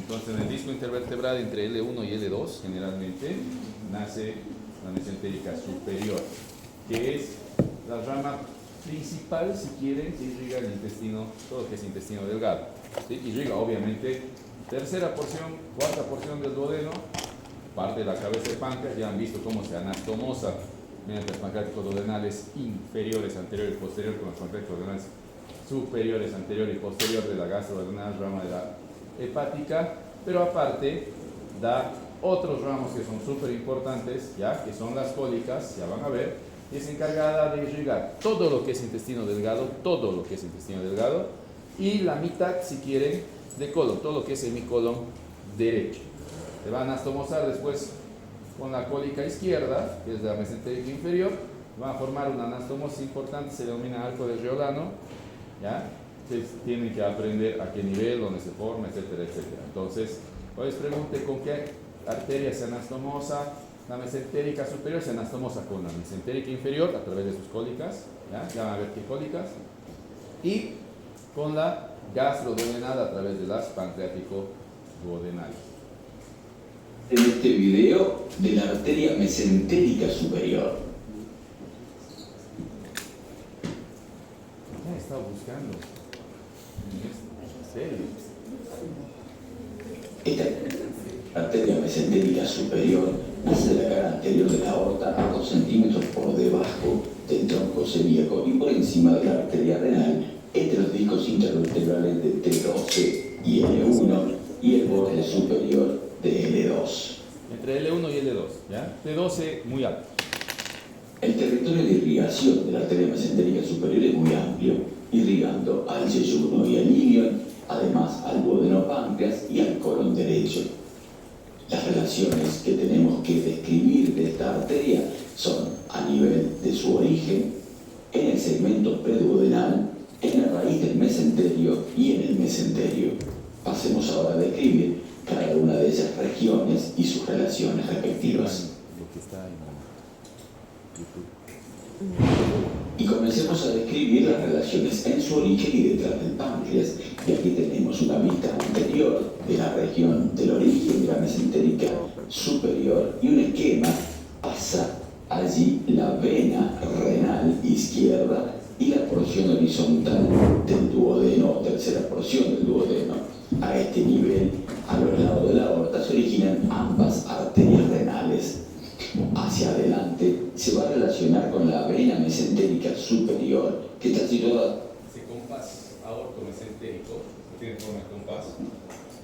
Entonces, en el disco intervertebral entre L1 y L2, generalmente, nace la mesentérica superior, que es la rama principal, si quieren, que irriga el intestino, todo lo que es intestino delgado. ¿Sí? Irriga, obviamente, tercera porción, cuarta porción del duodeno, parte de la cabeza del páncreas. Ya han visto cómo se anastomosa mediante los pancreáticos duodenales inferiores, anterior y posterior, con los pancreáticos duodenales superiores, anterior y posterior de la gastroduodenal, rama de la hepática, pero aparte da otros ramos que son súper importantes, ya que son las cólicas, ya van a ver, y es encargada de irrigar todo lo que es intestino delgado, todo lo que es intestino delgado, y la mitad, si quieren, de colon, todo lo que es semicolon derecho. Se va a anastomosar después con la cólica izquierda, que es la mesentérica inferior, va a formar una anastomosis importante, se denomina arco de Riolano, ¿ya? Entonces, tienen que aprender a qué nivel, dónde se forma, etcétera, etcétera. Entonces, hoy les pregunte con qué arteria se anastomosa. La mesentérica superior se anastomosa con la mesentérica inferior a través de sus cólicas, ya van a ver qué cólicas, y con la gastroduodenal a través de las pancreático-duodenales. En este video de la arteria mesentérica superior. Ya he estado buscando. ¿En serio? Esta arteria mesentérica superior nace de la cara anterior de la aorta a 2 centímetros por debajo del tronco celíaco y por encima de la arteria renal entre los discos intervertebrales de T12 y L1 y el borde superior de L2. Entre L1 y L2, ¿ya? T12 muy alto. El territorio de irrigación de la arteria mesentérica superior es muy amplio, irrigando al yeyuno y al ilion, además al duodeno páncreas y al colon derecho. Las relaciones que tenemos que describir de esta arteria son a nivel de su origen, en el segmento preduodenal, en la raíz del mesenterio y en el mesenterio. Pasemos ahora a describir cada una de esas regiones y sus relaciones respectivas. Lo que está en YouTube. Y comencemos a describir las relaciones en su origen y detrás del páncreas. Y aquí tenemos una vista anterior de la región del origen de la mesentérica superior y un esquema. Pasa allí la vena renal izquierda y la porción horizontal del duodeno, tercera porción del duodeno. A este nivel, a los lados de la aorta, se originan ambas arterias renales. Hacia adelante se va a relacionar con la vena mesentérica superior, que está situada. Ese compás aorto-mesentérico, tiene forma de compás,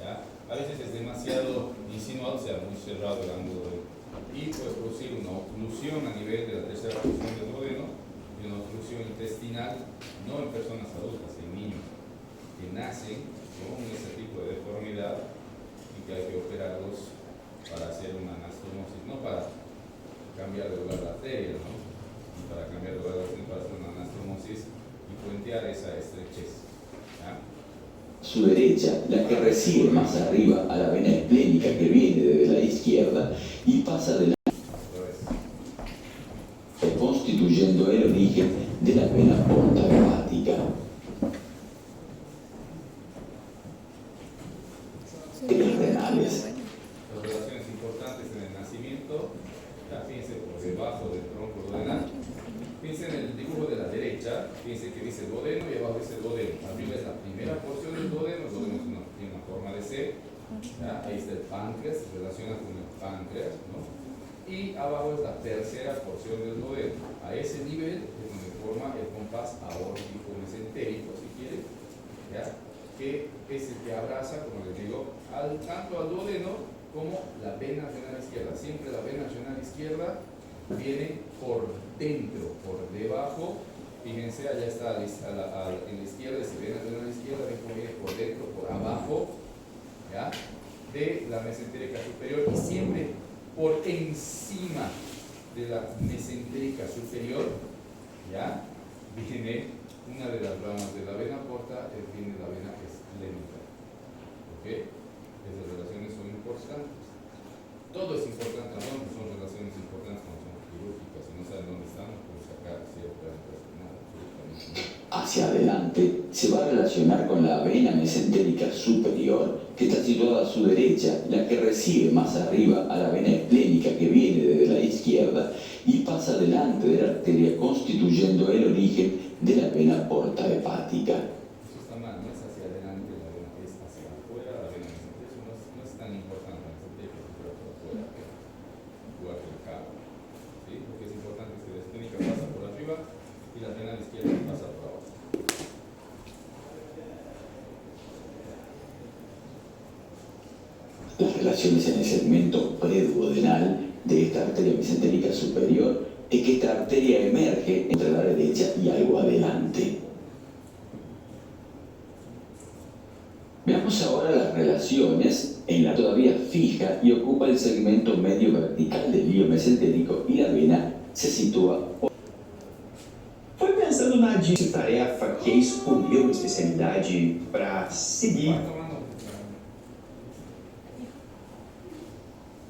¿ya? A veces es demasiado insinuado, o sea, muy cerrado el ángulo, y puede producir una oclusión a nivel de la tercera porción del duodeno y una oclusión intestinal, no en personas adultas, en niños que nacen con ese tipo de deformidad y que hay que operarlos para hacer una anastomosis, no para cambiar de lugar la arteria, ¿no? Y para cambiar de lugar la arteria, para hacer una anastomosis y puentear esa estrechez, ¿ya? Su derecha, la que recibe más arriba a la vena esplénica que viene desde la izquierda y pasa de la constituyendo el origen de la vena porta hepática. Renales. Las relaciones importantes en el nacimiento, ya fíjense por debajo del tronco duodenal. Fíjense en el dibujo de la derecha, fíjense que dice duodeno y abajo dice duodeno. Arriba es la primera porción del duodeno, el duodeno tiene una forma de C, ¿ya? Ahí está el páncreas, se relaciona con el páncreas, ¿no? Y abajo es la tercera porción del duodeno. A ese nivel es donde forma el compás aórtico mesentérico, si quieren, ¿ya? Que es el que abraza, como les digo, tanto al duodeno como la vena renal izquierda. Siempre la vena renal izquierda viene por dentro, por debajo. Fíjense, allá está en la izquierda, esa vena renal izquierda, ven cómo viene por dentro, por abajo, ¿ya? De la mesentérica superior y siempre por encima de la mesentérica superior, ¿ya? Viene una de las ramas de la vena porta, viene la vena esplénica. ¿Ok? Esas relaciones son importantes. Todo es importante, ¿no? Son relaciones importantes cuando son quirúrgicas. Si no saben dónde están, pueden sacar ciertas nada, absolutamente nada. Hacia adelante se va a relacionar con la vena mesentérica superior, que está situada a su derecha, la que recibe más arriba a la vena esplénica que viene desde la izquierda y pasa delante de la arteria constituyendo el origen de la vena porta hepática. Eso está mal, no es hacia adelante la vena, es hacia afuera la vena mesentérica. Eso no es tan importante la mesentérica, pero por afuera que jugar el cabo. ¿Sí? Lo que es importante es que la esplénica pasa por arriba y la vena izquierda pasa por abajo. Las relaciones en el segmento preduodenal de esta arteria mesentérica superior es que esta arteria emerge entre la derecha y algo adelante. Veamos ahora las relaciones en la todavía fija y ocupa el segmento medio vertical del ilio mesentérico y la vena se sitúa. Foi pensando na tarefa que escolheu uma especialidade para seguir.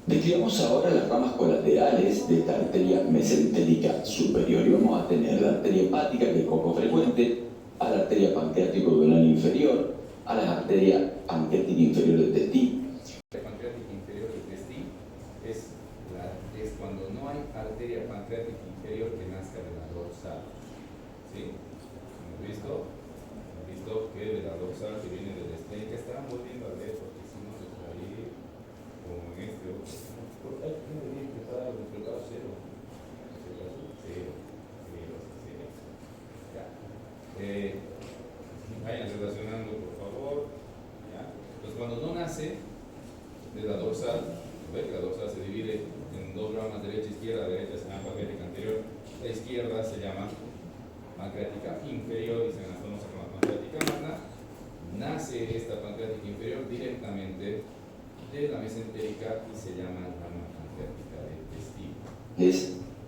Describamos ahora las ramas colaterales de esta arteria mesentérica superior y vamos a tener la arteria hepática, que es poco frecuente, a la arteria pancreático-duodenal inferior, a la arteria pancreática inferior del testículo. La pancreática inferior del testículo es cuando no hay arteria pancreática inferior que nazca de la dorsal. ¿Sí? ¿Hemos visto? Hemos visto que de la dorsal que viene de la esplénica está volviendo a ver, porque si no se está ahí, como en este otro. ¿Por qué no debería empezar el resultado cero? Cero. Ya. Vayan relacionando, por favor. ¿Ya? Entonces, cuando no nace de la dorsal, ¿ves que la dorsal se divide en dos ramas, derecha e izquierda? La derecha se llama pancreática anterior, la izquierda se llama pancreática inferior y se anastomosa con la pancreática magna. Nace esta pancreática inferior directamente de la mesentérica y se llama rama pancreática del testículo.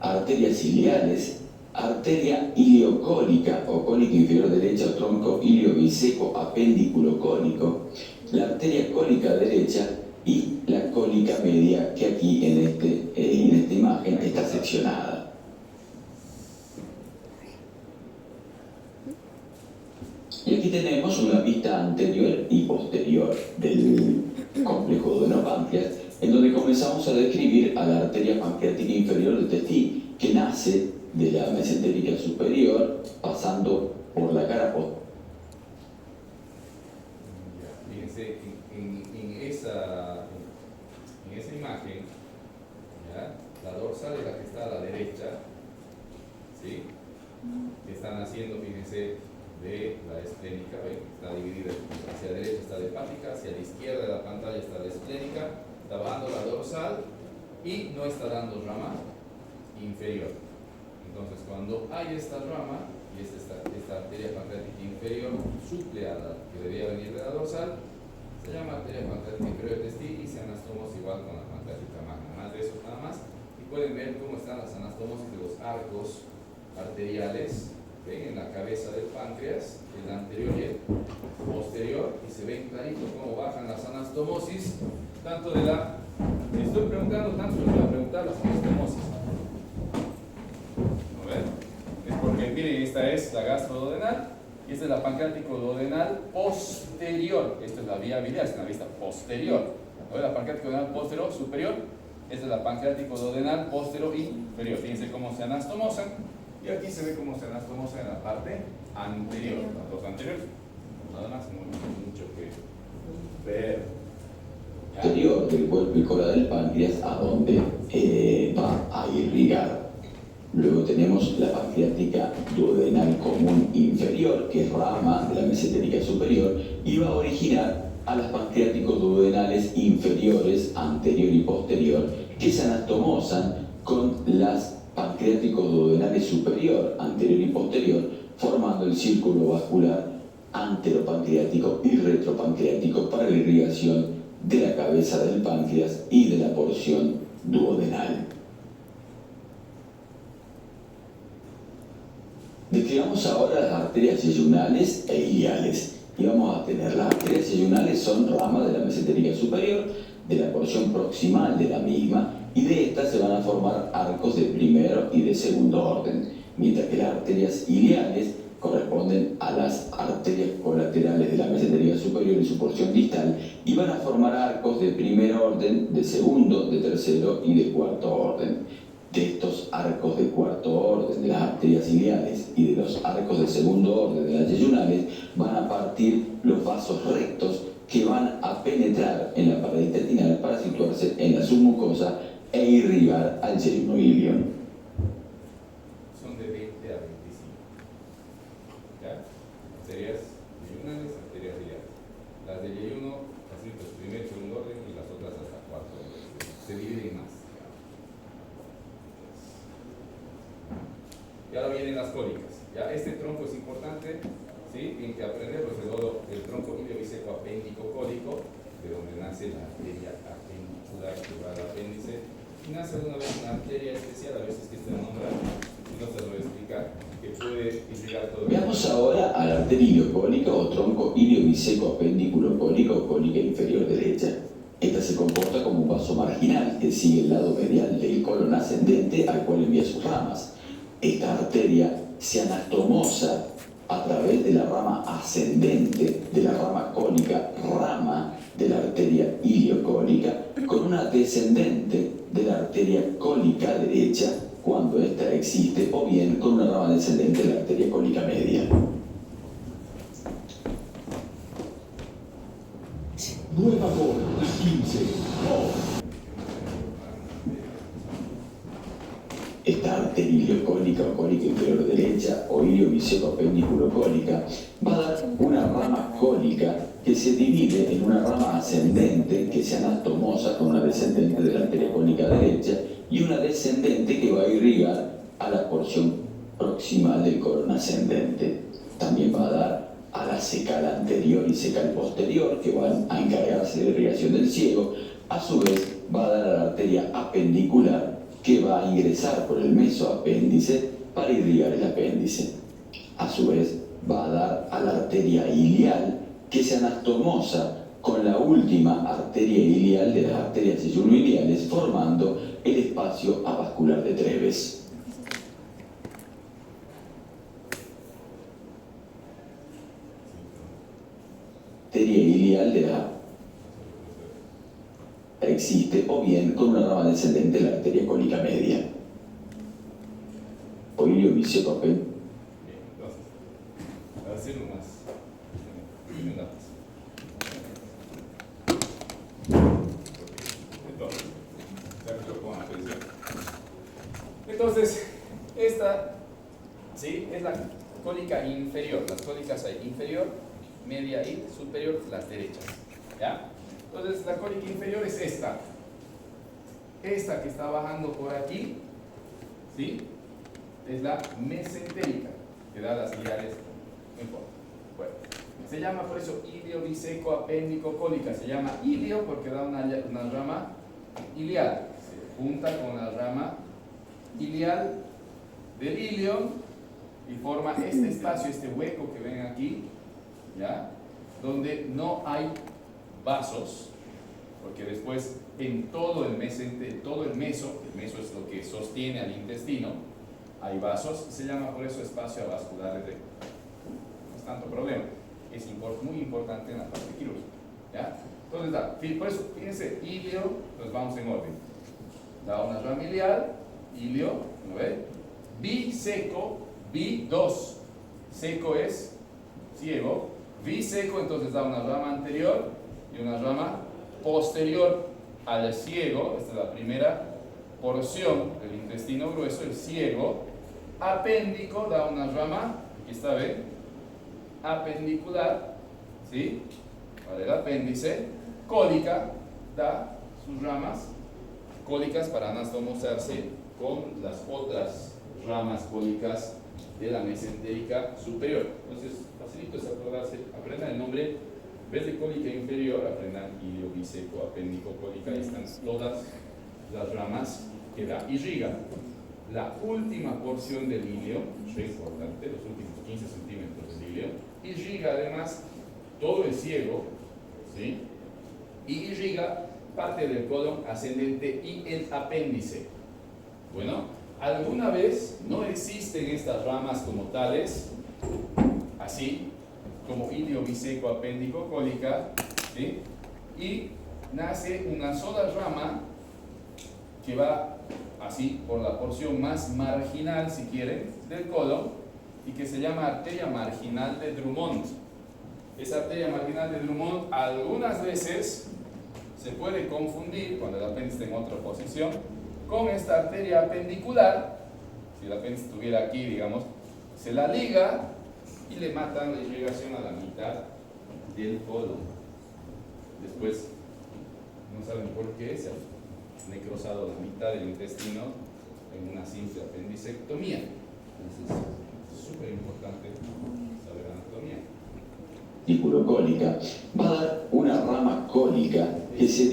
Arterias iliares, arteria iliocólica o cónica inferior derecha o tronco iliobiseco apéndiculo cónico, la arteria cólica derecha y la cólica media que aquí en esta imagen está seccionada. Y aquí tenemos una vista anterior y posterior del complejo duodenopáncreas, en donde comenzamos a describir a la arteria pancreática inferior del testículo, que nace de la mesentérica superior, pasando por la cara posterior. Fíjense, en esa imagen, ¿ya? La dorsal es la que está a la derecha, ¿sí? Que está naciendo, fíjense, de la esplénica, ¿ven? Está dividida hacia la derecha, está la hepática, hacia la izquierda de la pantalla está la esplénica, está bajando la dorsal y no está dando rama inferior. Entonces, cuando hay esta rama y esta arteria pancreática inferior suple a la que debía venir de la dorsal, se llama arteria pancreática inferior del testículo y se anastomosa igual con la pancreática magna. Más de eso nada más. Y pueden ver cómo están las anastomosis de los arcos arteriales. ¿Ven? En la cabeza del páncreas, el anterior y el posterior, y se ven clarito cómo bajan las anastomosis, tanto de la... Si estoy preguntando tanto, les voy a preguntar las anastomosis. ¿No ven? Es porque, miren, esta es la gastroduodenal, y esta es la pancreático-duodenal posterior. Esta es la vía biliar, es una vista posterior. ¿No ven? La pancreático-duodenal posterior, superior. Esta es la pancreático-duodenal posterior y inferior. Fíjense cómo se anastomosan. Y aquí se ve cómo se anastomosa en la parte anterior, las dos anteriores. Nada más, mucho que ver. Anterior del cuerpo y cola del páncreas, a donde va a irrigar. Luego tenemos la pancreática duodenal común inferior, que es rama de la mesentérica superior, y va a originar a las pancreáticos duodenales inferiores, anterior y posterior, que se anastomosan con las pancreáticos duodenales superior, anterior y posterior, formando el círculo vascular anteropancreático y retropancreático para la irrigación de la cabeza del páncreas y de la porción duodenal. Describamos ahora las arterias yeyunales e iliales. Y vamos a tener las arterias yeyunales, son ramas de la mesentérica superior, de la porción proximal de la misma, y de estas se van a formar arcos de primero y de segundo orden, mientras que las arterias iliales corresponden a las arterias colaterales de la mesentérica superior y su porción distal y van a formar arcos de primer orden, de segundo, de tercero y de cuarto orden. De estos arcos de cuarto orden de las arterias iliares y de los arcos de segundo orden de las yeyunales van a partir los vasos rectos que van a penetrar en la pared intestinal para situarse en la submucosa e irrigar al yeyuno ilion. Son de 20 a 25. ¿Ya? Arterias yeyunales, arterias iliares. Las de yeyuno, así pues, primer, segundo orden y las otras hasta cuarto orden. Se dividen más. Y ahora vienen las cólicas. ¿Ya? Este tronco es importante, ¿sí? Tienen que aprenderlo, el tronco iliobiseco apéndico cólico, de donde nace la arteria apendicular que va al apéndice, y nace de una vez una arteria especial, a veces que está nombrada, no se lo voy a explicar, que puede irrigar todo. Veamos ahora a la arteria iliocólica o tronco iliobiseco apéndiculo cólico o cólica inferior derecha. Esta se comporta como un vaso marginal que sigue el lado medial del colon ascendente al cual envía sus ramas. Esta arteria se anastomosa a través de la rama ascendente de la rama cólica, rama de la arteria iliocólica, con una descendente de la arteria cólica derecha cuando ésta existe, o bien con una rama descendente de la arteria cólica media. Nueva hora, las 15. Esta arteria iliocólica o cólica inferior derecha o iliobiseco apéndiculo cólica va a dar una rama cólica que se divide en una rama ascendente que se anastomosa con una descendente de la arteria cólica derecha y una descendente que va a irrigar a la porción proximal del colon ascendente. También va a dar a la cecal anterior y cecal posterior que van a encargarse de irrigación del ciego. A su vez va a dar a la arteria apendicular que va a ingresar por el mesoapéndice para irrigar el apéndice. A su vez va a dar a la arteria ilial que se anastomosa con la última arteria ilial de las arterias yeyunoiliales, formando el espacio avascular de Treves. Arteria ilial de la existe, o bien con una rama descendente de la arteria cólica media. O iliobiseco apéndico. Bien, entonces, para hacerlo más. Dime un lápiz. Entonces, esta, ¿sí? Es la cólica inferior. Las cólicas hay inferior, media y superior, las derechas. ¿Ya? Entonces, la cólica inferior es esta. Esta que está bajando por aquí, ¿sí? Es la mesentérica, que da las iliares. No importa. Bueno, se llama por eso iliobiseco apéndico cólica. Se llama ilio porque da una rama ilial. Se junta con la rama ilial del ilion y forma este espacio, este hueco que ven aquí, ¿ya? Donde no hay vasos, porque después en todo el meso es lo que sostiene al intestino, hay vasos, se llama por eso espacio avascular recto. No es tanto problema, es muy importante en la parte quirúrgica, ¿ya? Entonces, por eso, fíjense, ilio, nos vamos en orden. Da una rama ilial, ilio, ¿no ve? Biseco, bi2, seco es ciego, biseco entonces da una rama anterior y una rama posterior al ciego. Esta es la primera porción del intestino grueso, el ciego. Apéndico da una rama, aquí está, ¿ven? Apendicular, ¿sí? Para el apéndice. Cólica da sus ramas cólicas para anastomosarse con las otras ramas cólicas de la mesentérica superior. Entonces, facilito es acordarse, aprendan el nombre. En vez de cólica inferior, aprendan iliobiseco apéndico cólica. Ahí están todas las ramas que da. Irriga la última porción del ilio, eso es importante, los últimos 15 centímetros del ilio. Irriga además todo el ciego, ¿sí? Y irriga parte del colon ascendente y el apéndice. Bueno, alguna vez no existen estas ramas como tales, así como iliobiseco apéndico cólica, ¿sí? Y nace una sola rama que va así por la porción más marginal, si quieren, del colon, y que se llama arteria marginal de Drummond. Esa arteria marginal de Drummond algunas veces se puede confundir, cuando el apéndice está en otra posición, con esta arteria apendicular. Si el apéndice estuviera aquí, digamos, se la liga y le matan la irrigación a la mitad del colon. Después, no saben por qué, se ha necrosado la mitad del intestino en una simple apendicectomía. Entonces, es súper importante saber anatomía. Cólica va a dar una rama cólica que se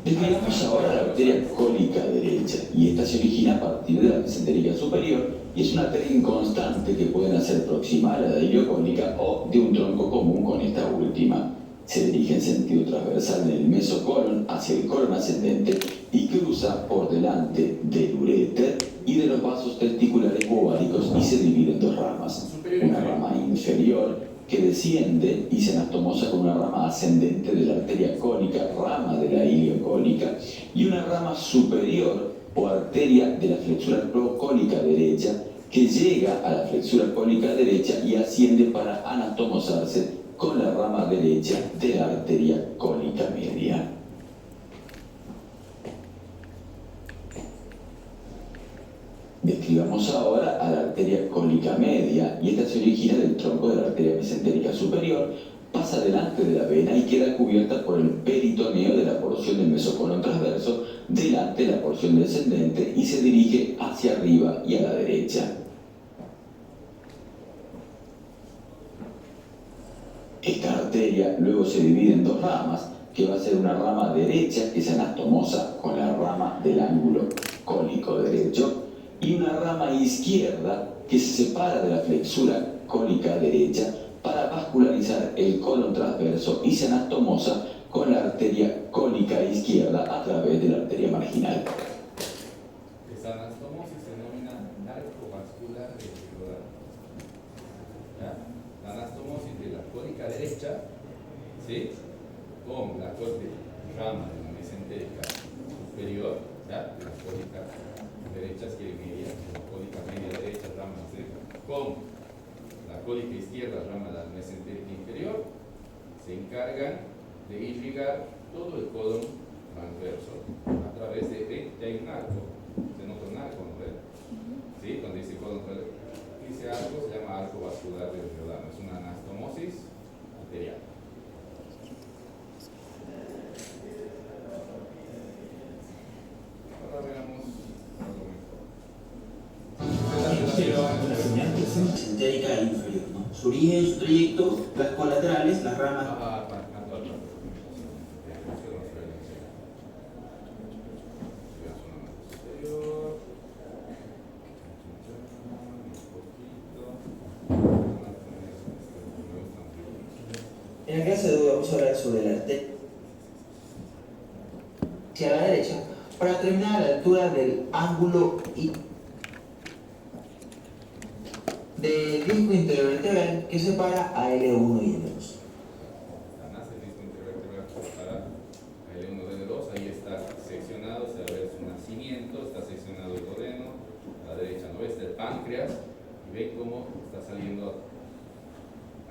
describamos ahora la arteria cólica derecha, y esta se origina a partir de la mesentérica superior y es una arteria inconstante que puede nacer proximal a la iliocólica o de un tronco común con esta última. Se dirige en sentido transversal en el mesocolon hacia el colon ascendente y cruza por delante del uréter y de los vasos testiculares u ováricos y se divide en dos ramas. Una rama inferior que desciende y se anastomosa con una rama ascendente de la arteria cólica, rama de la iliocólica, y una rama superior o arteria de la flexura procólica derecha que llega a la flexura cólica derecha y asciende para anastomosarse con la rama derecha de la arteria cólica media. Describamos ahora a la arteria cólica media, y esta se origina del tronco de la arteria mesentérica superior, pasa delante de la vena y queda cubierta por el peritoneo de la porción del mesocolon transverso, delante de la porción descendente, y se dirige hacia arriba y a la derecha. Esta arteria luego se divide en dos ramas, que va a ser una rama derecha que se anastomosa con la rama del ángulo cólico derecho, y una rama izquierda que se separa de la flexura cólica derecha para vascularizar el colon transverso y se anastomosa con la arteria cólica izquierda a través de la arteria marginal. Esta anastomosis se denomina arco vascular reticular. La anastomosis de la cólica derecha, ¿sí?, con la rama de la mesentérica superior, ¿ya?, de la cólica derecha media, la cólica media derecha, rama mesentérica, con la cólica izquierda, rama de la mesentérica inferior, se encargan de irrigar todo el colon transverso a través de hay un arco, se nota un arco, ¿no ven? ¿Sí? Cuando dice colon transverso, ese arco se llama arco vascular del Riodano, es una anastomosis arterial. Ahora veamos algo mejor. Mesentérica inferior, ¿no? Su origen, su trayecto, las colaterales, las ramas. En la clase de hoy vamos a hablar sobre la arteria hacia la derecha para terminar a la altura del ángulo del disco intervertebral que separa a L1 y L2. Nace el disco intervertebral para L1 de L2, ahí está seccionado, se ve su nacimiento, está seccionado el duodeno, a la derecha no está el páncreas, y ven cómo está saliendo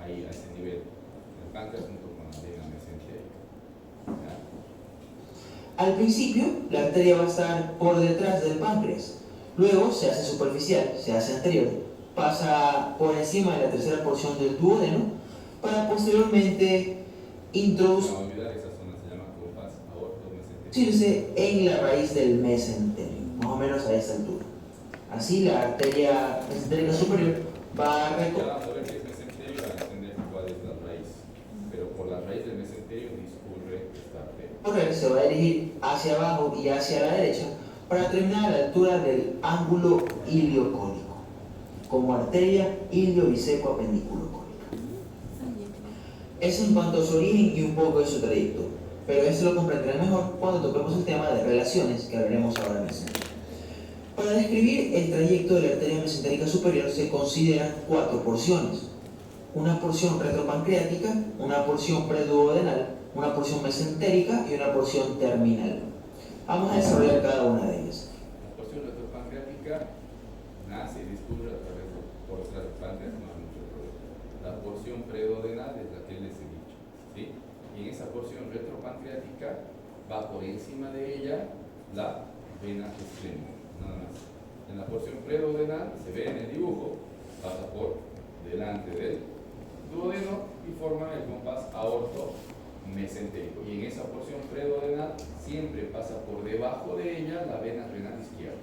ahí a ese nivel el páncreas junto con la vena mesentérica. Al principio, la arteria va a estar por detrás del páncreas, luego se hace superficial, se hace anterior, pasa por encima de la tercera porción del duodeno para posteriormente introducirse en la raíz del mesenterio, más o menos a esta altura. Así la arteria mesentérica superior va a recorrer. Vamos a ver si es mesenterio para entender cuál es la raíz, pero por la raíz del mesenterio discurre esta arteria. Se va a dirigir hacia abajo y hacia la derecha para terminar a la altura del ángulo iliocólico, como arteria iliobiseco-apendiculocólica. Eso en cuanto a su origen y un poco de su trayecto. pero esto lo comprenderán mejor cuando toquemos el tema de relaciones que hablaremos ahora mismo. Para describir el trayecto de la arteria mesentérica superior se consideran 4 porciones: una porción retropancreática, una porción preduodenal, una porción mesentérica y una porción terminal. Vamos a desarrollar cada una de ellas. La porción retropancreática nace y discurre a través de por el páncreas, no hay mucho problema. La porción preduodenal es la que les he dicho, ¿sí? Y en esa porción retropancreática va por encima de ella la vena externa, nada más. En la porción preduodenal, se ve en el dibujo, pasa por delante del duodeno y forma el compás aorto mesentérico. Y en esa porción preduodenal siempre pasa por debajo de ella la vena renal izquierda,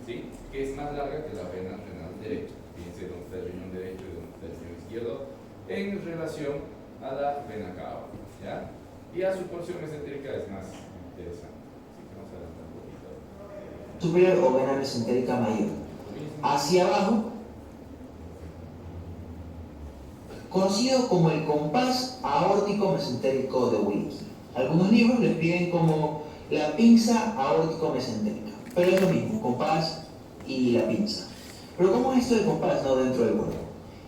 ¿sí? Que es más larga que la vena renal derecha. Fíjense dónde está el riñón derecho y dónde está el riñón izquierdo en relación a la vena cava, ¿ya? Y a su porción mesentérica es más interesante. Así que vamos a adelantar un poquito. Superior o vena mesentérica mayor. Hacia abajo, conocido como el compás aórtico mesentérico de Wilkie. Algunos libros lo escriben como la pinza aórtico mesentérica, pero es lo mismo, compás y la pinza. Pero ¿cómo es esto del compás no dentro del cuerpo?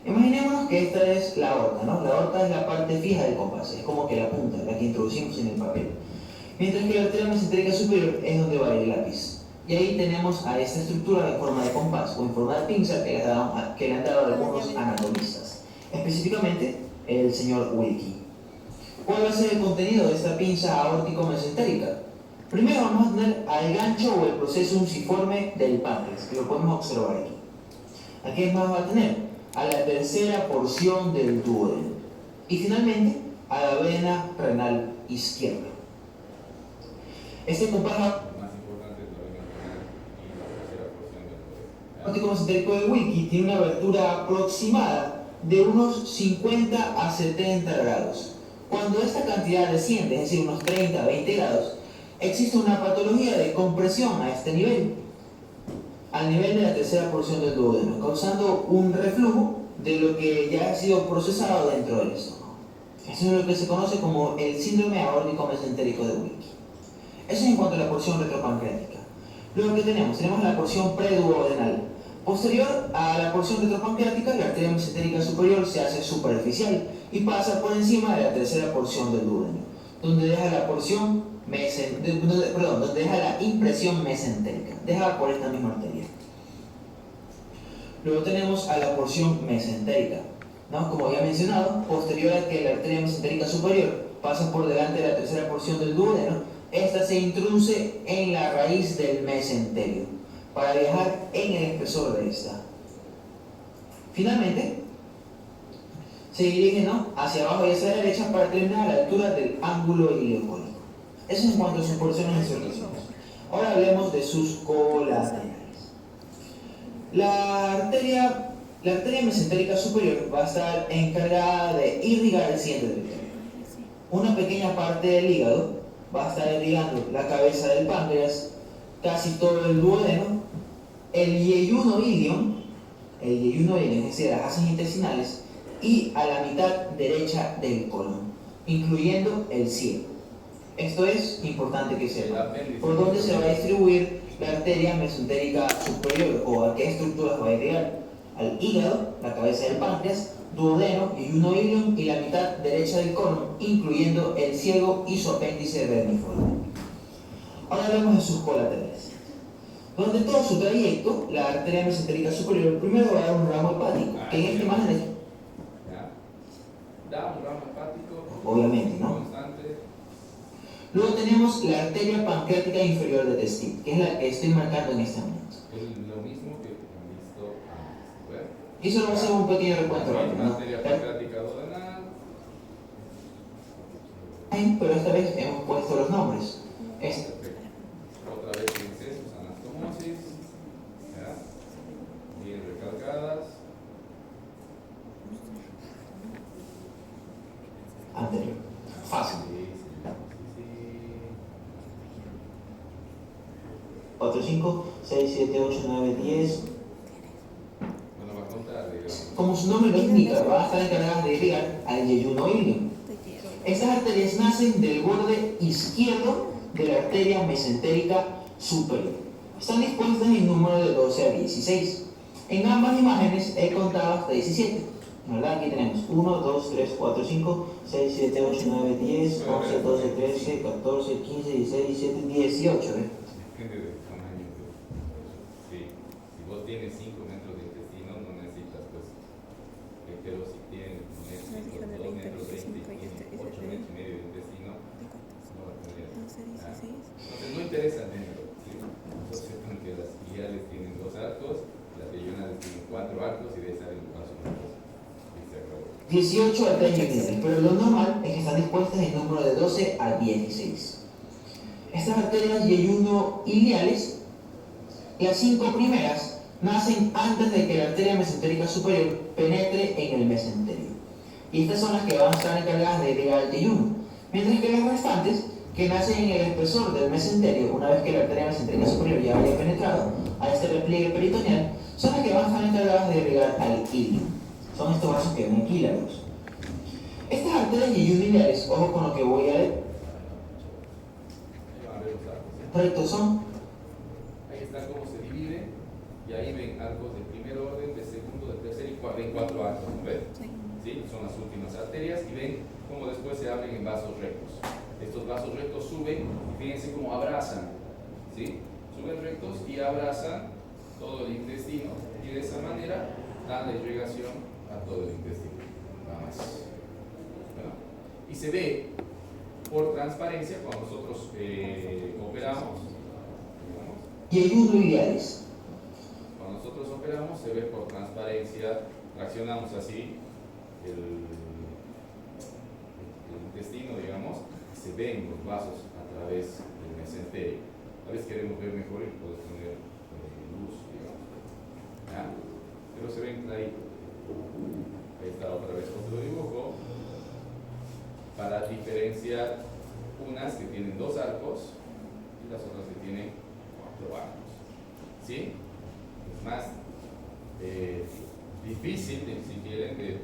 Imaginémonos que esta es la aorta, ¿no? La aorta es la parte fija del compás, es como que la punta, la que introducimos en el papel. Mientras que la arteria mesentérica superior es donde va el lápiz. Y ahí tenemos a esta estructura en forma de compás o en forma de pinza que le han dado algunos anatomistas, específicamente el señor Wilkie. ¿Cuál va a ser el contenido de esta pinza aórtico-mesentérica? Primero vamos a tener al gancho o el proceso unciforme del páncreas, que lo podemos observar aquí. ¿A qué más va a tener? A la tercera porción del duodeno. Y finalmente a la vena renal izquierda. Este compás aórtico mesentérico de Wilkie tiene una abertura aproximada de unos 50 a 70 grados. Cuando esta cantidad desciende, es decir, unos 30 a 20 grados, existe una patología de compresión a este nivel, al nivel de la tercera porción del duodeno, causando un reflujo de lo que ya ha sido procesado dentro del estómago. Eso es lo que se conoce como el síndrome aórtico mesentérico de Wilkie. Eso es en cuanto a la porción retropancreática. Luego, ¿qué tenemos? Tenemos la porción preduodenal. Posterior a la porción retropancreática, la arteria mesentérica superior se hace superficial y pasa por encima de la tercera porción del duodeno, donde deja la porción donde deja la impresión mesentérica, deja por esta misma arteria. Luego tenemos a la porción mesentérica, ¿no? Como había mencionado, posterior a que la arteria mesentérica superior pasa por delante de la tercera porción del duodeno, esta se introduce en la raíz del mesenterio para viajar en el espesor de esta. Finalmente, se dirige, ¿no?, hacia abajo y hacia la derecha para terminar a la altura del ángulo ileocónico. Eso en cuanto a sus porciones y sus relaciones. Ahora hablemos de sus colaterales. La arteria mesentérica superior va a estar encargada de irrigar el siguiente territorio. Una pequeña parte del hígado va a estar irrigando la cabeza del páncreas, casi todo el duodeno, el yeyuno ilium, es decir, las asas intestinales, y a la mitad derecha del colon, incluyendo el ciego. Esto es importante que sepa. ¿Por dónde se va a distribuir la arteria mesentérica superior o a qué estructuras va a irrigar? Al hígado, la cabeza del páncreas, duodeno, yeyuno ilium y la mitad derecha del colon, incluyendo el ciego y su apéndice vermiforme. Ahora hablemos de sus colaterales. Durante todo su trayecto, la arteria mesentérica superior primero va a dar un ramo hepático, que en esta imagen da un ramo hepático, obviamente, ¿no? Constante. Luego tenemos la arteria pancreática inferior de Testín, que es la que estoy marcando en este momento. Es lo mismo que han visto antes, ¿verdad? Y solo vamos a hacer un pequeño recuento rápido, La ¿no? arteria pancreática duodenal. Pero esta vez hemos puesto los nombres. Perfecto. Otra vez fíjense sus anastomosis, ¿ya? Bien recalcadas. Anterior. Fácil. Sí. 4, 5, 6, 7, 8, 9, 10. Bueno, va a contar, digamos. Como su nombre lo indica, va a estar encargada de irrigar al yeyuno ilium. Estas arterias nacen del borde izquierdo de la arteria mesentérica superior. Están dispuestas en número de 12 a 16. En ambas imágenes he contado hasta 17. ¿Verdad? Aquí tenemos 1, 2, 3, 4, 5, 6, 7, 8, 9, 10, 11, 12, 13, 14, 15, 16, 17, 18. Depende del tamaño. Sí. Si vos tienes 5 metros de intestino, no necesitas, pues, pero si tienes 2 metros 20 y tienes 8 metros y medio de intestino, no va a tener. Entonces no interesa el número. ¿Sí? Entonces, porque las iliales tienen 2 arcos, las regionales tienen 4 arcos y de esa salen los pasos. 18 arterias lineales, pero lo normal es que están dispuestas en número de 12 a 16. Estas arterias yeyuno-iliales, las 5 primeras, nacen antes de que la arteria mesentérica superior penetre en el mesenterio. Y estas son las que van a estar encargadas de irrigar el yeyuno. Mientras que las restantes, que nacen en el espesor del mesenterio, una vez que la arteria mesentérica superior ya haya penetrado a este repliegue peritoneal, son las que van a estar encargadas de irrigar al ilio. Son estos vasos que ven aquí largos. Estas arterias yeyuno-iliales, ojo con lo que voy a leer. Correcto, son. Ahí está cómo se divide, y ahí ven arcos de primer orden, de segundo, de tercer y cuarto, ven 4 arcos, ¿no ven? ¿Sí? Son las últimas arterias, y ven cómo después se abren en vasos rectos. Estos vasos rectos suben, y fíjense cómo abrazan, ¿sí? Suben rectos y abrazan todo el intestino, y de esa manera dan la irrigación a todo el intestino, nada más. ¿Bueno? Y se ve por transparencia cuando nosotros operamos, digamos, Yeyuno-iliales. cuando nosotros operamos se ve por transparencia, traccionamos así el intestino, digamos, se ven los vasos a través del mesenterio. A veces queremos ver mejor y podemos poner luz, digamos, ¿ya? Pero se ven clarito. Ahí está otra vez otro dibujo para diferenciar unas que tienen 2 arcos y las otras que tienen 4 arcos. ¿Sí? Es más difícil, si quieren, de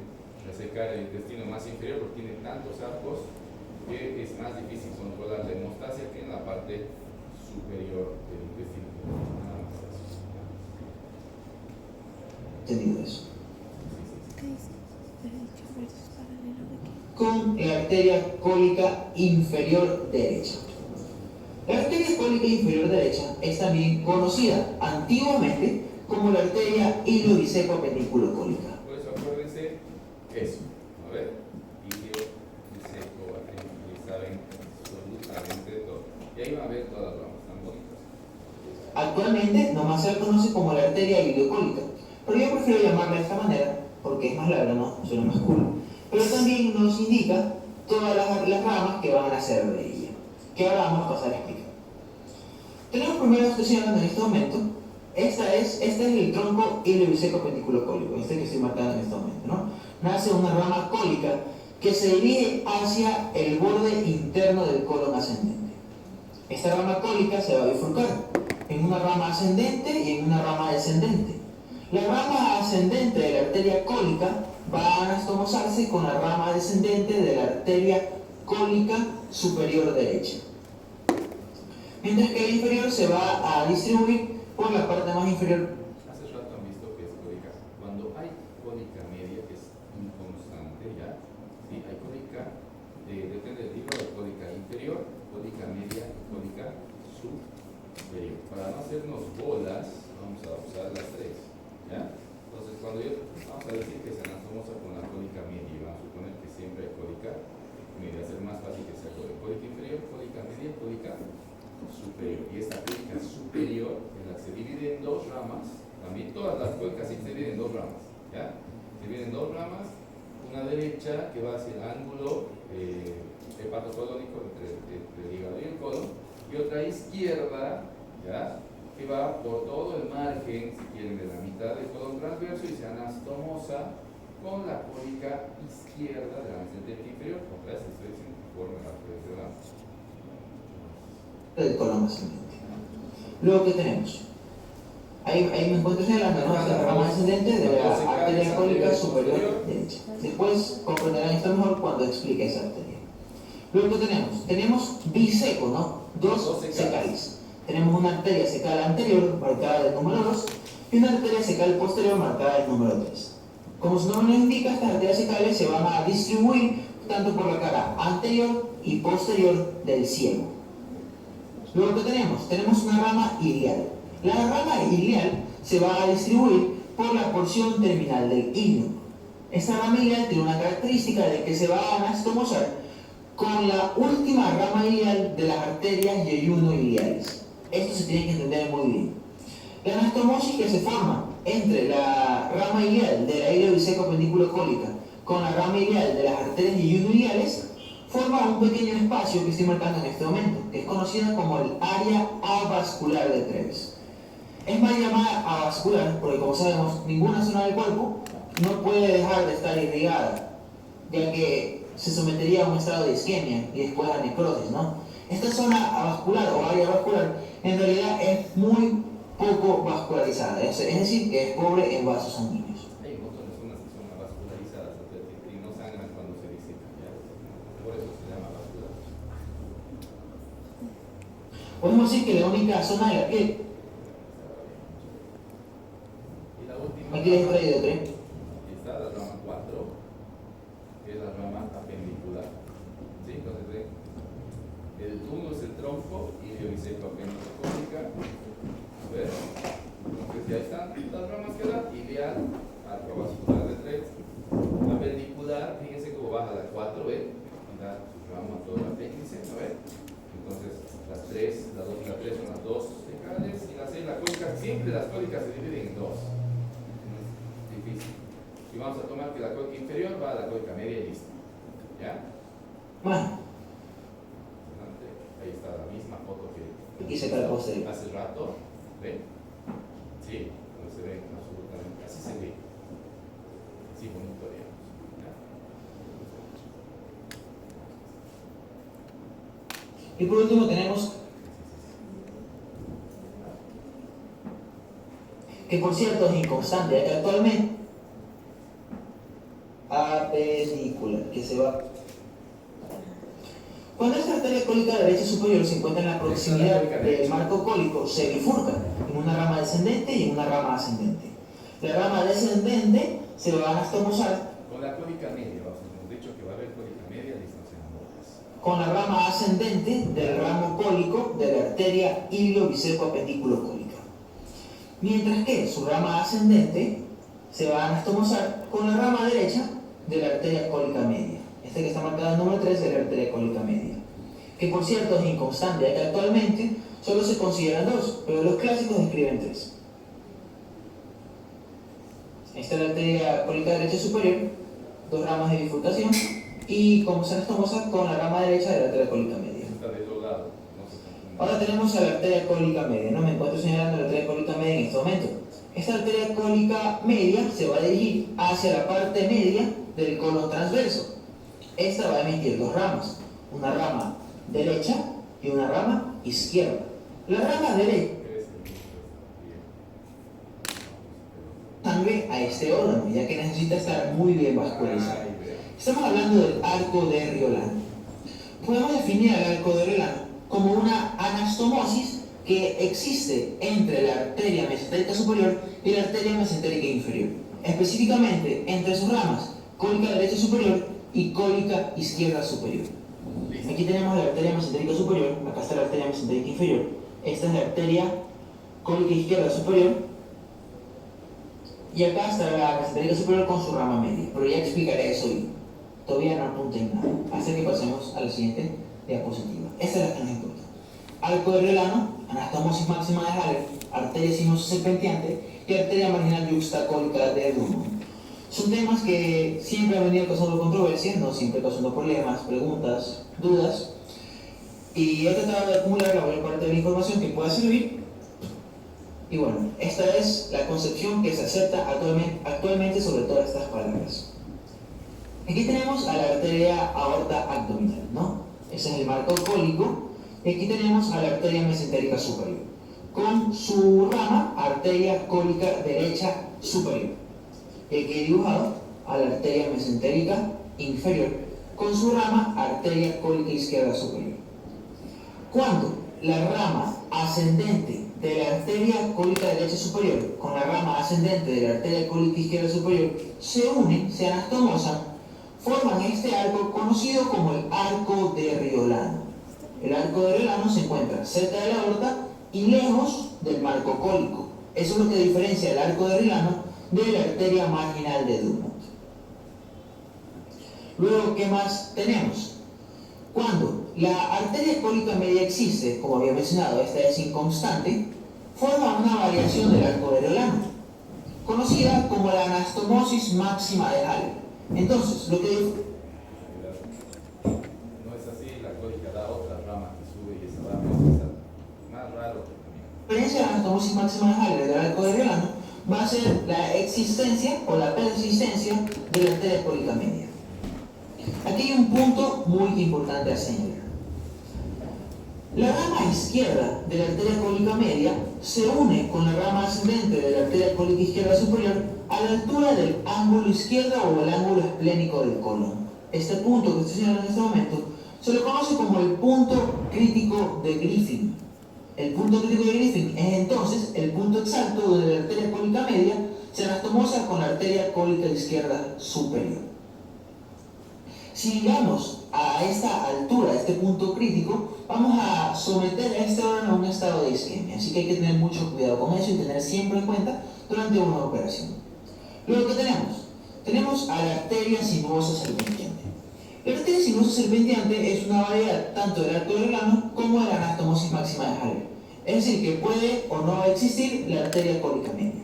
resecar el intestino más inferior porque tiene tantos arcos que es más difícil controlar la hemostasia que en la parte superior del intestino. Nada más eso. Entendido eso. Con la arteria cólica inferior derecha. La arteria cólica inferior derecha es también conocida antiguamente como la arteria iliobiseco-apendiculares. Por eso acuérdense eso, a ver, ilio, biseco, y saben absolutamente todo. Y ahí van a ver todas las ramas, tan bonitas. Actualmente nomás se la conoce como la arteria iliocólica, pero yo prefiero llamarla de esta manera porque es más larga, ¿no? Suena más cool. Pero también nos indica todas las ramas que van a nacer de ella, que ahora vamos a pasar a explicar. Tenemos primero estacionando en este momento. Este es el tronco iliobiseco-apendiculares, este que estoy marcando en este momento, ¿no? Nace una rama cólica que se dirige hacia el borde interno del colon ascendente. Esta rama cólica se va a bifurcar en una rama ascendente y en una rama descendente. La rama ascendente de la arteria cólica va a anastomosarse con la rama descendente de la arteria cólica superior derecha. Mientras que la inferior se va a distribuir por la parte más inferior. Hace rato han visto que es cólica. Cuando hay cólica media, que es inconstante, ¿ya? Sí, hay cólica, depende del tipo de cólica inferior, cólica media y cólica superior. Para no hacernos bolas, vamos a usar las 3, ¿ya? Entonces, vamos a decir que se anastomosa con la cólica media, vamos a suponer que siempre hay cólica media, hacer más fácil que sea cólica inferior, cólica media, cólica superior. Y esta cólica superior en la que se divide en 2 ramas, también todas las cólicas sí se dividen en 2 ramas, ¿ya? Se dividen en 2 ramas, una derecha que va hacia el ángulo hepatocolónico entre el hígado y el colon, y otra izquierda, ¿ya? Que va por todo el margen, si quieren, de la mitad del colon transverso y se anastomosa con la cólica izquierda de la mesentérica inferior. Otra vez estoy diciendo conforme a la presión. Del colon ascendente. Luego, ¿qué tenemos? Ahí me encuentro señalando, ¿no? La rama ascendente de la arteria cólica superior derecha. Después comprenderán esto mejor cuando explique esa arteria. Luego tenemos biseco, ¿no? Dos Dos secales. secales. Tenemos una arteria secal anterior marcada del número 2 y una arteria secal posterior marcada del número 3. Como su nombre nos indica, estas arterias secales se van a distribuir tanto por la cara anterior y posterior del ciego. Luego que tenemos una rama ilial. La rama ilial se va a distribuir por la porción terminal del ilio. Esta rama ilial tiene una característica de que se va a anastomosar con la última rama ilial de las arterias yeyuno-iliales. Esto se tiene que entender muy bien. La anastomosis que se forma entre la rama ilial de la ilio biseco pendículo cólica con la rama ilial de las arterias yeyuno-iliales forma un pequeño espacio que estoy marcando en este momento, que es conocida como el área avascular de Treves. Es mal llamada avascular porque, como sabemos, ninguna zona del cuerpo no puede dejar de estar irrigada, ya que se sometería a un estado de isquemia y después a necrosis, ¿no? Esta zona avascular o área vascular en realidad es muy poco vascularizada, es decir, que es pobre en vasos sanguíneos. Hay un montón de zonas que son vascularizadas y no sangran cuando se disecan, ¿ya? Por eso se llama vascular. Podemos decir que la única zona de la piel, Y la última aquí les he traído tres. aquí está la rama 4, que es la rama apendicular. ¿Sí? Entonces, ¿ven? El 1 es el tronco y el biseco apendicólica. A ver. Entonces ya están las ramas que dan. Ilial, arcovascular de 3. Apendicular, fíjense cómo baja la 4, ¿ven? Y da su rama todo el apéndice, ¿no ven? Entonces, la 3, la 2 y la 3 son las dos secales. Y la 6, la cólica. Siempre las cólicas se dividen en dos. Difícil. Y vamos a tomar que la cólica inferior va a la cólica media y listo. ¿Ya? Bueno, Ahí está la misma foto que y secal posterior. hace rato. ¿Ven? Sí, no se ve absolutamente. Así se ve. Así bonito, digamos. ¿Ya? Y por último tenemos que, por cierto, es inconstante, ya que actualmente apendicular, que se va. Cuando esta arteria cólica derecha superior se encuentra en la proximidad del marco cólico, se bifurca en una rama descendente y en una rama ascendente. La rama descendente se va a anastomosar Con la cólica media, hemos dicho que va a haber cólica media, distanciadas. con la rama ascendente del ramo cólico de la arteria ilio-biseco-apendículo-cólica. Mientras que su rama ascendente se va a anastomosar con la rama derecha de la arteria cólica media. Este que está marcado en número 3 es la arteria cólica media. Que por cierto es inconstante, ya que actualmente solo se consideran dos, pero los clásicos describen tres. Esta es la arteria cólica derecha superior, dos ramas de bifurcación, y como se anastomosa con la rama derecha de la arteria cólica media. Está de otro lado. No se confunde. Ahora tenemos a la arteria cólica media. No me encuentro señalando la arteria cólica media en este momento. Esta arteria cólica media se va a dirigir hacia la parte media del colon transverso. Esta va a emitir dos ramas, una rama derecha y una rama izquierda. La rama derecha sangre a este órgano, ya que necesita estar muy bien vascularizado. Estamos hablando del arco de Riolano. Podemos definir al arco de Riolano como una anastomosis que existe entre la arteria mesentérica superior y la arteria mesentérica inferior, específicamente entre sus ramas cólica derecha superior y cólica izquierda superior. Aquí tenemos la arteria mesentérica superior, acá está la arteria mesentérica inferior, esta es la arteria cólica izquierda superior y acá está la mesentérica superior con su rama media, pero ya explicaré eso hoy. Todavía no apunten nada, hasta que pasemos a la siguiente diapositiva. Esta es la que nos importa. Arco de Riolano, anastomosis máxima de Haller, arteria sinuosa serpenteante y arteria marginal yuxtacólica de Drummond. Son temas que siempre han venido causando controversia, no siempre causando problemas, preguntas, dudas. Y he tratado de acumular la mayor parte de la información que pueda servir. Y bueno, esta es la concepción que se acepta actualmente sobre todas estas palabras. Aquí tenemos a la arteria aorta abdominal, ¿no? Ese es el marco cólico. Y aquí tenemos a la arteria mesentérica superior, con su rama arteria cólica derecha superior. Y aquí he dibujado a la arteria mesentérica inferior, con su rama arteria cólica izquierda superior. Cuando la rama ascendente de la arteria cólica derecha superior con la rama ascendente de la arteria cólica izquierda superior se unen, se anastomosan, forman este arco conocido como el arco de Riolano. El arco de Riolano se encuentra cerca de la aorta y lejos del marco cólico. Eso es lo que diferencia el arco de Riolano de la arteria marginal de Dumont. Luego, ¿qué más tenemos? Cuando la arteria cólica media existe, como había mencionado, esta es inconstante, forma una variación del arco de Riolano, conocida como la anastomosis máxima de Haller. Entonces, lo que no es así, la cólica da otra rama que sube y esa rama es más raro. La diferencia de la anastomosis máxima de Haller del arco de Riolano va a ser la existencia o la persistencia de la arteria cólica media. Aquí hay un punto muy importante a señalar. La rama izquierda de la arteria cólica media se une con la rama ascendente de la arteria cólica izquierda superior a la altura del ángulo izquierdo o el ángulo esplénico del colon. Este punto que estoy señalando en este momento se lo conoce como el punto crítico de Griffin. El punto crítico de Griffin es entonces el punto exacto donde la arteria cólica media se anastomosa con la arteria cólica izquierda superior. Si llegamos a esta altura, a este punto crítico, vamos a someter a este órgano a un estado de isquemia. Así que hay que tener mucho cuidado con eso y tener siempre en cuenta durante una operación. Luego, ¿qué tenemos? Tenemos a la arteria sinuosa serpenteante. La arteria sinuosa serpenteante es una variedad tanto del arco de Riolano como de la anastomosis máxima de Haller. Es decir, que puede o no existir la arteria cólica media.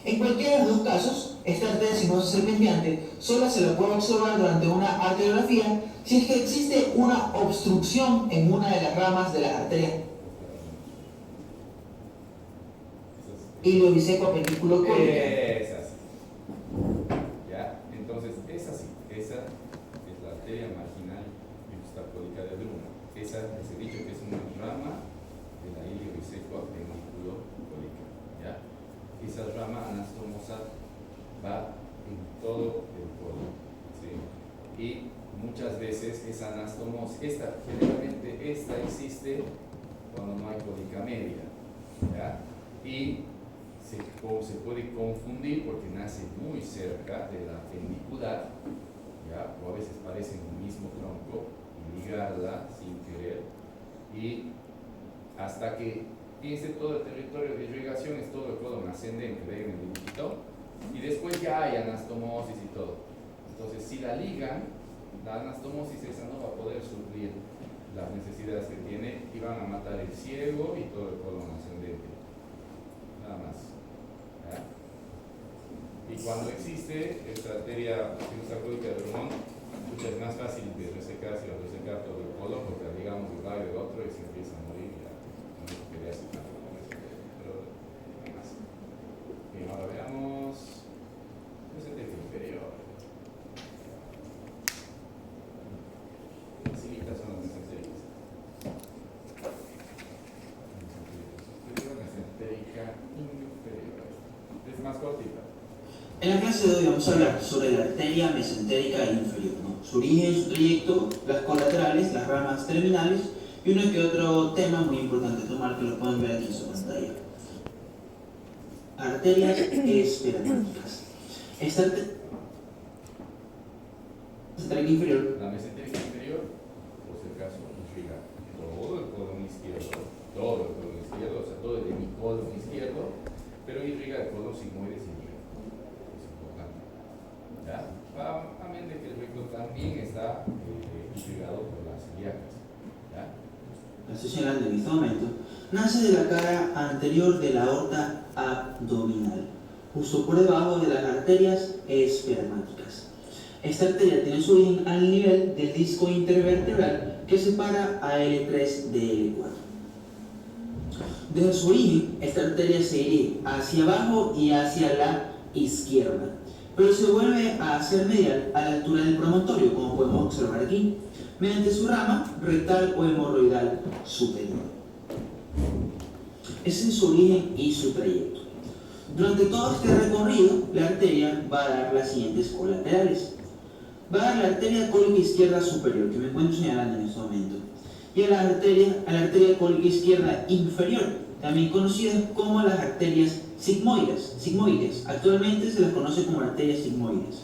En cualquiera de los dos casos, esta arteria sinuosa serpenteante solo se la puede observar durante una arteriografía si es que existe una obstrucción en una de las ramas de la arteria iliobiseco apendículo cólica. Es así. ¿Ya? Entonces, es así. Esa es la arteria marginal yuxtacólica de Dumont. Esa les he dicho que es una rama de la iliobiseco apendículo cólica. ¿Ya? Esa rama anastomosa va en todo el colon, ¿sí? Y muchas veces esa anastomosis, generalmente esta existe cuando no hay cólica media, ¿ya? Y se puede confundir porque nace muy cerca de la apendicular, ¿ya? O a veces parecen un mismo tronco y ligarla sin querer, y hasta que piense todo el territorio de irrigación es todo el colon ascendente, ven el dibujito, y después ya hay anastomosis y todo. Entonces, si la ligan, la anastomosis esa no va a poder suplir las necesidades que tiene y van a matar el ciego y todo el colon ascendente. Nada más. ¿Ya? Y cuando existe esta arteria sinusacólica de Dumont, es más fácil de resecar si lo resecar todo el colon, porque digamos el radio del otro y se empieza a morir ya. No quería hacer nada con eso, pero nada más. Bien, ahora veamos mesentérica inferior. Las cilitas son las mesentéricas. Mesentérica inferior. Es más cortita. En la clase de hoy vamos a hablar sobre la arteria mesentérica inferior, ¿no? Su origen, su trayecto, las colaterales, las ramas terminales y uno que otro tema muy importante tomar que lo pueden ver aquí en su pantalla. Arterias espermáticas. Esta arteria inferior, La mesentérica inferior, por si acaso, irriga todo el colon izquierdo, o sea, todo el hemicolon izquierdo, pero irriga el colon sigmoides y hígado. Es importante. ¿Ya? Amén de que el recto también está irrigado por las ilíacas. ¿Ya? la estoy señalando en este momento, nace de la cara anterior de la aorta abdominal, justo por debajo de las arterias espermáticas. Esta arteria tiene su origen al nivel del disco intervertebral que separa a L3 de L4. Desde su origen, esta arteria se dirige hacia abajo y hacia la izquierda, pero se vuelve a hacer medial a la altura del promontorio, como podemos observar aquí, mediante su rama rectal o hemorroidal superior. Ese es su origen y su trayecto. Durante todo este recorrido, la arteria va a dar las siguientes colaterales. va a dar la arteria cólica izquierda superior, que me encuentro señalando en este momento, y a la arteria cólica izquierda inferior, también conocidas como las arterias sigmoides. Actualmente se las conoce como arterias sigmoides.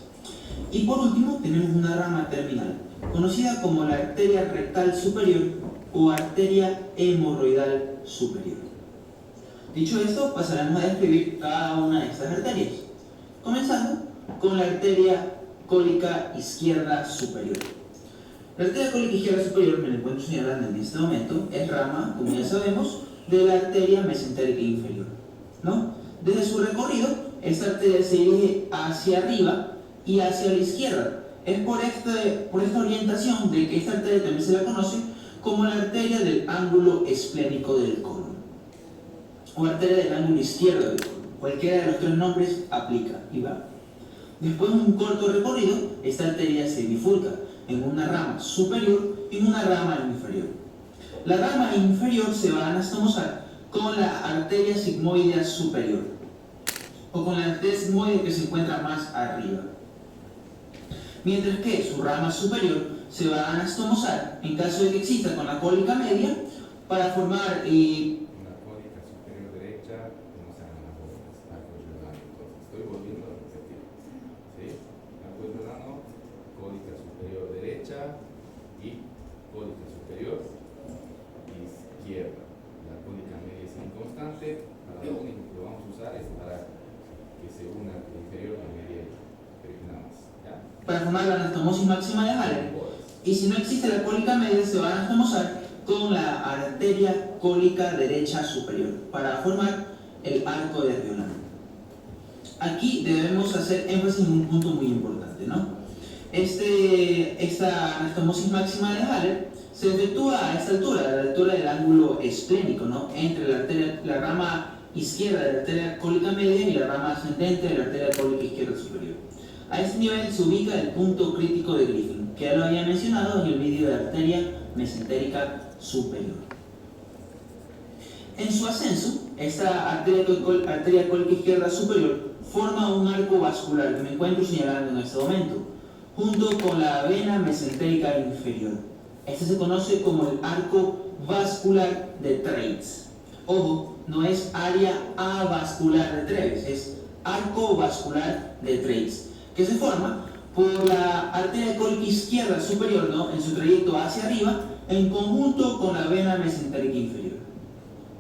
Y por último tenemos una rama terminal, conocida como la arteria rectal superior o arteria hemorroidal superior. Dicho esto, pasaremos a describir cada una de estas arterias, comenzando con la arteria cólica izquierda superior. La arteria cólica izquierda superior, me la encuentro señalando en este momento, es rama, como ya sabemos, de la arteria mesentérica inferior, ¿no? Desde su recorrido, esta arteria se dirige hacia arriba y hacia la izquierda. Es por esta orientación de que esta arteria también se la conoce como la arteria del ángulo esplénico del colon, o arteria del ángulo izquierdo del colon. Cualquiera de los tres nombres aplica y va. Después de un corto recorrido, esta arteria se bifurca en una rama superior y en una rama inferior. La rama inferior se va a anastomosar con la arteria sigmoidea superior, o con la arteria sigmoide que se encuentra más arriba. Mientras que su rama superior se va a anastomosar en caso de que exista con la cólica media para formar una cólica superior derecha, no se hagan las bolas, arco giordano. Entonces, estoy volviendo a repetir. ¿Sí? Arco giordano, cólica superior derecha y cólica superior izquierda. La cólica media es inconstante, para lo único que lo vamos a usar es para que se una la inferior y la media, pero nada más. ¿Ya? Para formar la anastomosis máxima de Haller. Y si no existe la cólica media, se va a anastomosar con la arteria cólica derecha superior para formar el arco de Rionano. Aquí debemos hacer énfasis en un punto muy importante, ¿no? Esta anastomosis máxima de Haller se efectúa a esta altura, a la altura del ángulo esplénico, ¿no? Entre la rama izquierda de la arteria cólica media y la rama ascendente de la arteria cólica izquierda superior. A este nivel se ubica el punto crítico de Griffin, que ya lo había mencionado en el vídeo de arteria mesentérica superior. En su ascenso, esta arteria cólica izquierda superior forma un arco vascular que me encuentro señalando en este momento, junto con la vena mesentérica inferior. Este se conoce como el arco vascular de Treitz. Ojo, no es área avascular de Treves, es arco vascular de Treitz, que se forma por la arteria cólica izquierda superior, ¿no? En su trayecto hacia arriba, en conjunto con la vena mesentérica inferior.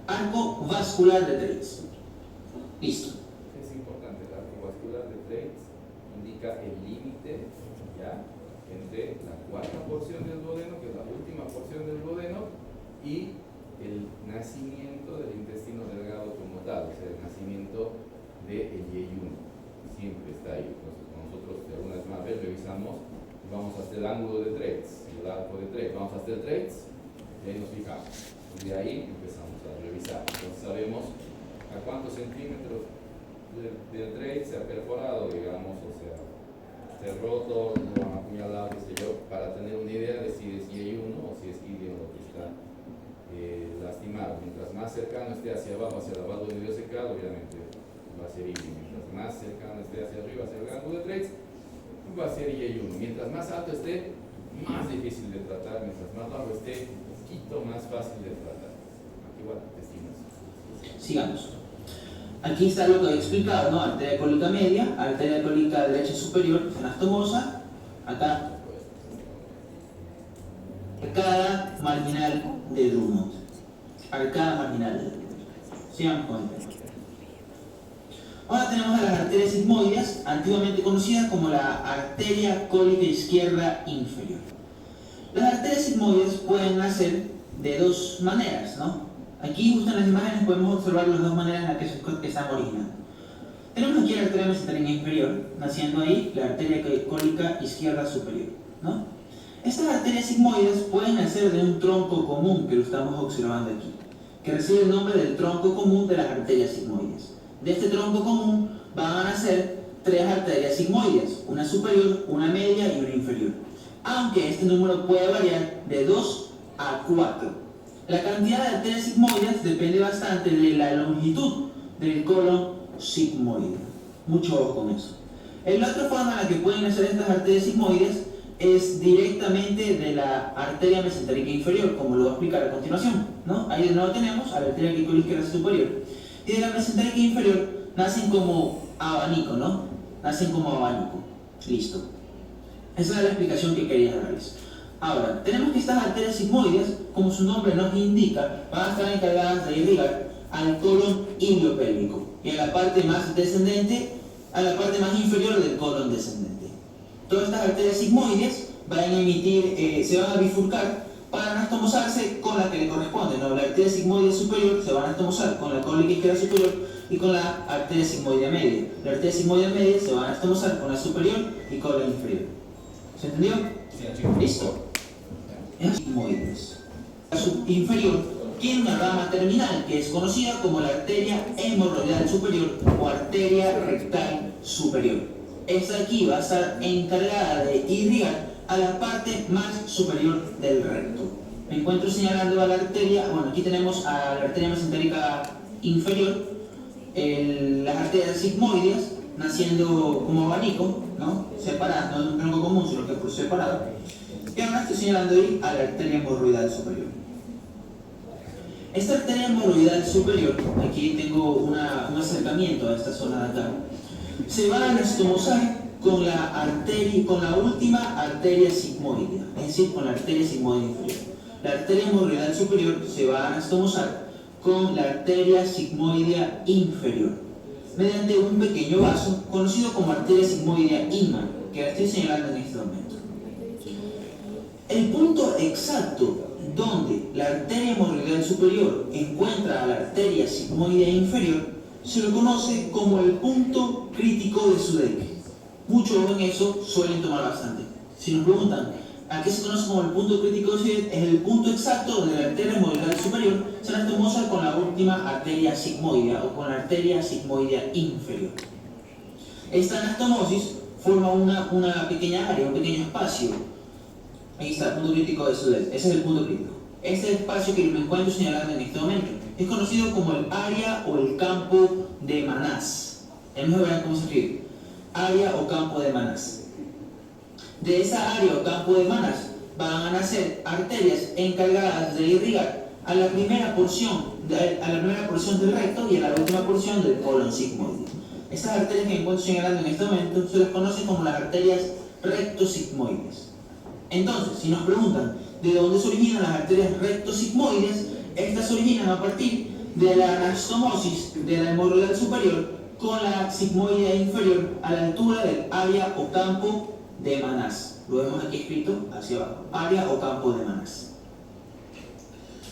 Arco vascular de Treitz. Listo. Es importante, el arco vascular de Treitz indica el límite, ¿ya?, entre la cuarta porción del duodeno, que es la última porción del duodeno, y el nacimiento del intestino delgado como tal, o sea, el nacimiento del yeyuno. Siempre está ahí. Entonces, nosotros de alguna vez revisamos y vamos hasta el ángulo de Treitz, el arco de Treitz, vamos hasta el Treitz y ahí nos fijamos. Y de ahí empezamos a revisar. Entonces sabemos a cuántos centímetros del Treitz se ha perforado, digamos, o sea, se ha roto, lo han apuñalado, qué sé yo, para tener una idea de si es Y1 o si es Y1 lo que está lastimado. Mientras más cercano esté hacia abajo, hacia la válvula de secado, obviamente va a ser Y. Mientras más cercano esté hacia arriba, hacia el ángulo de Treitz, va a ser Y1. Mientras más alto esté, más difícil de tratar. Mientras más bajo esté, un poquito más fácil de tratar. Aquí igual, intestinos. Sigamos. Aquí está lo que he explicado, ¿no? Arteria cólica media, arteria cólica derecha superior, anastomosa. Acá, arcada marginal de Drummond. Arcada marginal de Drummond. Sigamos con el tema. Ahora tenemos a las arterias sigmoides, antiguamente conocidas como la arteria cólica izquierda inferior. Las arterias sigmoides pueden nacer de dos maneras, ¿no? Aquí, justo en las imágenes, podemos observar las dos maneras en las que se están originando. Tenemos aquí la arteria mesentérica inferior, naciendo ahí la arteria cólica izquierda superior, ¿no? Estas arterias sigmoides pueden nacer de un tronco común que lo estamos observando aquí, que recibe el nombre del tronco común de las arterias sigmoides. De este tronco común van a nacer tres arterias sigmoides, una superior, una media y una inferior, aunque este número puede variar de 2 a 4. La cantidad de arterias sigmoides depende bastante de la longitud del colon sigmoide. Mucho ojo con eso. La otra forma en la que pueden nacer estas arterias sigmoides es directamente de la arteria mesentérica inferior, como lo voy a explicar a continuación, ¿no? Ahí de nuevo tenemos a la arteria izquierda superior. Y de la mesentérica inferior nacen como abanico, ¿no? Nacen como abanico. Listo. Esa es la explicación que quería darles. Ahora, tenemos que estas arterias sigmoides, como su nombre nos indica, van a estar encargadas de irrigar al colon iliopélvico y a la parte más descendente, a la parte más inferior del colon descendente. Todas estas arterias sigmoides van a emitir, se van a bifurcar para anastomosarse con la que le corresponde, ¿no? La arteria sigmoide superior se va a anastomosar con la cólica izquierda superior y con la arteria sigmoidea media. La arteria sigmoidea media se va a anastomosar con la superior y con la inferior. ¿Se entendió? Listo. Las sigmoides. La subinferior tiene una rama terminal que es conocida como la arteria hemorroidal superior o arteria rectal superior. Esta aquí va a estar encargada de irrigar a la parte más superior del recto. Me encuentro señalando a la arteria, bueno, aquí tenemos a la arteria mesentérica inferior, las arterias sigmoides naciendo como abanico, ¿no? Separadas, no es un tronco común, sino que por separado. Y ahora estoy señalando ahí a la arteria hemorroidal superior. Esta arteria hemorroidal superior, aquí tengo un acercamiento a esta zona de acá, se va a anastomosar con la última arteria sigmoidea, es decir, con la arteria sigmoidea inferior. La arteria hemorroidal superior se va a anastomosar con la arteria sigmoidea inferior, mediante un pequeño vaso conocido como arteria sigmoidea inma, que la estoy señalando en este momento. El punto exacto donde la arteria hemorroidal superior encuentra a la arteria sigmoidea inferior se lo conoce como el punto crítico de Sudeck. Muchos en eso suelen tomar bastante. Si nos preguntan a qué se conoce como el punto crítico de Sudeck, es el punto exacto donde la arteria hemorroidal superior se anastomosa con la última arteria sigmoidea o con la arteria sigmoidea inferior. Esta anastomosis forma una pequeña área, un pequeño espacio. Ahí está el punto crítico de Sudeck. Ese es el punto crítico. Este espacio que me encuentro señalando en este momento es conocido como el área o el campo de Manás. Vamos a ver cómo se escribe. Área o campo de Manás. De esa área o campo de Manás van a nacer arterias encargadas de irrigar a la primera porción del recto y a la última porción del colon sigmoide. Estas arterias que me encuentro señalando en este momento se las conocen como las arterias rectosigmoides. Entonces, si nos preguntan de dónde se originan las arterias rectosigmoides, estas se originan a partir de la anastomosis de la hemorroidal superior con la sigmoidea inferior a la altura del área o campo de Manás. Lo vemos aquí escrito hacia abajo, área o campo de Manás.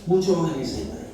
Mucho ojo en ese detalle.